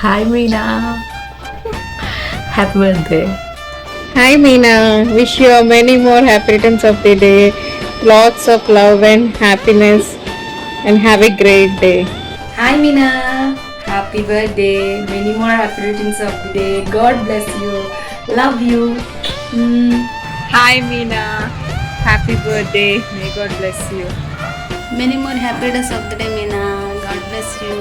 Hi Meena. Happy birthday. Hi Meena, wish you many more happy returns of the day. Lots of love and happiness and have a great day. Hi Meena. Happy birthday. Many more happy returns of the day. God bless you. Love you. Hi Meena, happy birthday. May God bless you. Many more happy days of the day Meena. God bless you.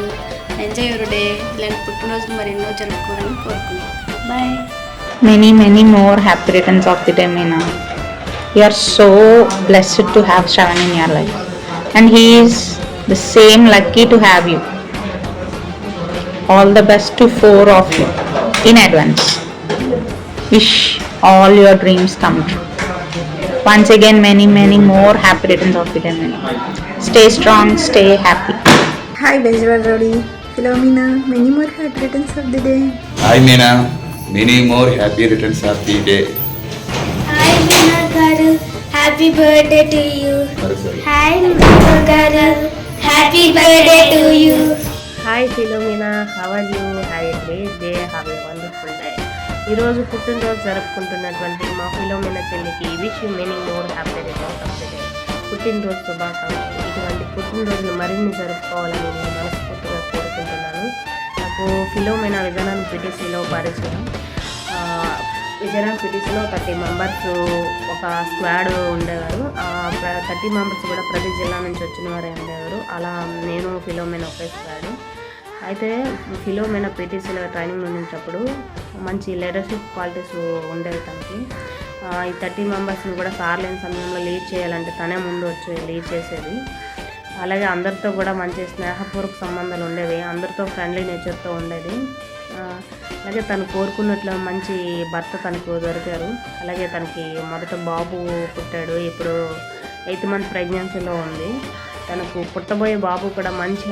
Enjoy your day. ఇలాంటి పుట్టినరోజులు మరెన్నో జరుపుకోవాలని కోరుకున్నాను. Bye. Many more happy returns of the day, Meena. You are so blessed to have Shravan in your life, and he is the same lucky to have you. All the best to four of you in advance. Wish all your dreams come true. Once again, many more happy returns of the day, Meena. Stay strong, stay happy. Hi Benjamin Rodi, Philomena, many more happy returns of the day. Hi Meena, many more happy returns of the day. Hi Meena Garu, happy birthday to you. Sorry. Hi Meena Garu, happy birthday to you. Hi Philomena, how are you? Have a great day, have a wonderful day. ఈరోజు పుట్టినరోజు జరుపుకుంటున్నటువంటి మా Philomena చెల్లికి wish you many more happy returns of the day. పుట్టినరోజు శుభాకాంక్షలు. ఇటువంటి పుట్టినరోజులు మరిన్ని జరుపుకోవాలని నేను మనస్ఫూర్తిగా కోరుకుంటున్నాను. నాకు ఫిలోమినా విజయనగరం పిటిసిలో పరిచయం. విజయనగరం పిటిసిలో 30 మెంబర్స్ ఒక స్క్వాడ్ ఉండేవారు. 30 మెంబర్స్ కూడా ప్రతి జిల్లా నుంచి వచ్చిన వారే ఉండేవారు. అలా నేను ఫిలోమినా ఒకే స్క్వాడ్. అయితే ఫిలోమినా పీటీసీలో ట్రైనింగ్ ఉండేటప్పుడు మంచి లీడర్షిప్ క్వాలిటీస్ ఉండేవి తనకి. ఈ 30 మెంబర్స్ని కూడా సార్ లేని సమయంలో లీడ్ చేయాలంటే తనే ముందు వచ్చి లీడ్ చేసేది. అలాగే అందరితో కూడా మంచి స్నేహపూర్వక సంబంధాలు ఉండేవి. అందరితో ఫ్రెండ్లీ నేచర్తో ఉండేది. అలాగే తను కోరుకున్నట్లు మంచి భర్త తనకు దొరికారు. అలాగే తనకి మొదట బాబు పుట్టాడు. ఇప్పుడు 8th మంత్ ప్రెగ్నెన్సీలో ఉంది. తనకు పుట్టబోయే బాబు కూడా మంచి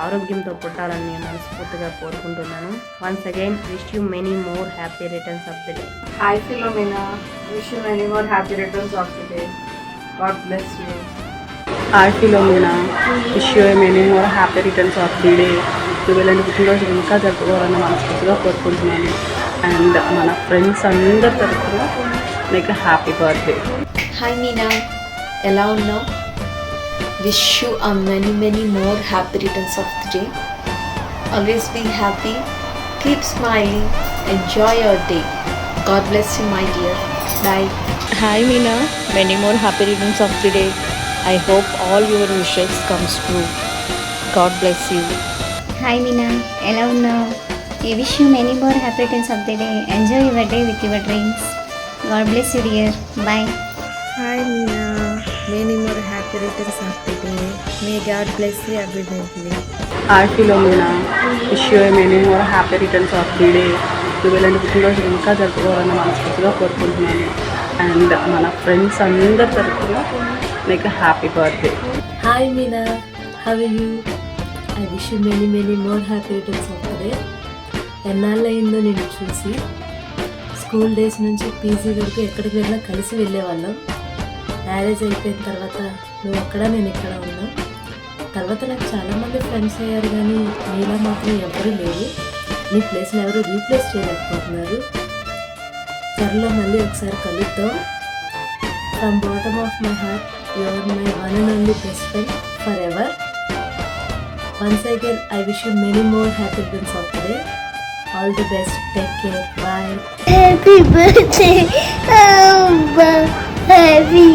ఆరోగ్యంతో పుట్టాలని నేను మనస్ఫూర్తిగా కోరుకుంటున్నాను. Once again wish you many more happy returns of the day. Hi Philomena. Wish you many more happy returns of the day. God bless you. Hi Philomena, wish you many more happy returns of the day. ఇలాంటి పుట్టినరోజు ఇంకా జరుపుకోవాలని మనస్ఫూర్తిగా కోరుకుంటున్నాను. And మన friends అందరి తరఫున నీకు హ్యాపీ బర్త్డే. హాయ్ మీనా, ఎలా ఉన్నావు? Wish you many more happy returns of the day. Always be happy, keep smiling, enjoy your day. God bless you my dear. Bye. Hi Meena, many more happy returns of the day. I hope all your wishes comes true. God bless you. Hi Meena, ఎలా ఉన్నావు? I wish you many more happy returns of the day. Enjoy your day with your dreams. God bless you dear. Bye. Hi Meena, many more happy returns of the day. May God bless you abundantly. Hi Philomena, wish you many more happy returns of the day. ఇలాంటి పుట్టినరోజు ఇంకా జరుపుకోవాలని మనస్ఫూర్తిగా కోరుకుంటున్నాను. And మన friends అందరి తరఫున నీకు happy birthday. Hi Meena, how are you? I wish you many more happy returns of the day. ఎన్నాళ్ళయిందో నేను చూసి. స్కూల్ డేస్ నుంచి పీజీ వరకు ఎక్కడికి వెళ్ళినా కలిసి వెళ్ళేవాళ్ళం. మ్యారేజ్ అయిపోయిన తర్వాత నువ్వు అక్కడ నేను ఇక్కడ ఉన్నా. తర్వాత నాకు చాలామంది ఫ్రెండ్స్ అయ్యారు, కానీ నీలా మాత్రం ఎవరూ లేరు. నీ ప్లేస్ని ఎవరు రీప్లేస్ చేయలేకపోతున్నారు. త్వరలో మళ్ళీ ఒకసారి కలుద్దాం. From bottom of my heart you are my one and only best friend forever. Once again, I wish you many more happy returns of the day. All the best. Take care. Bye. Happy birthday. Happy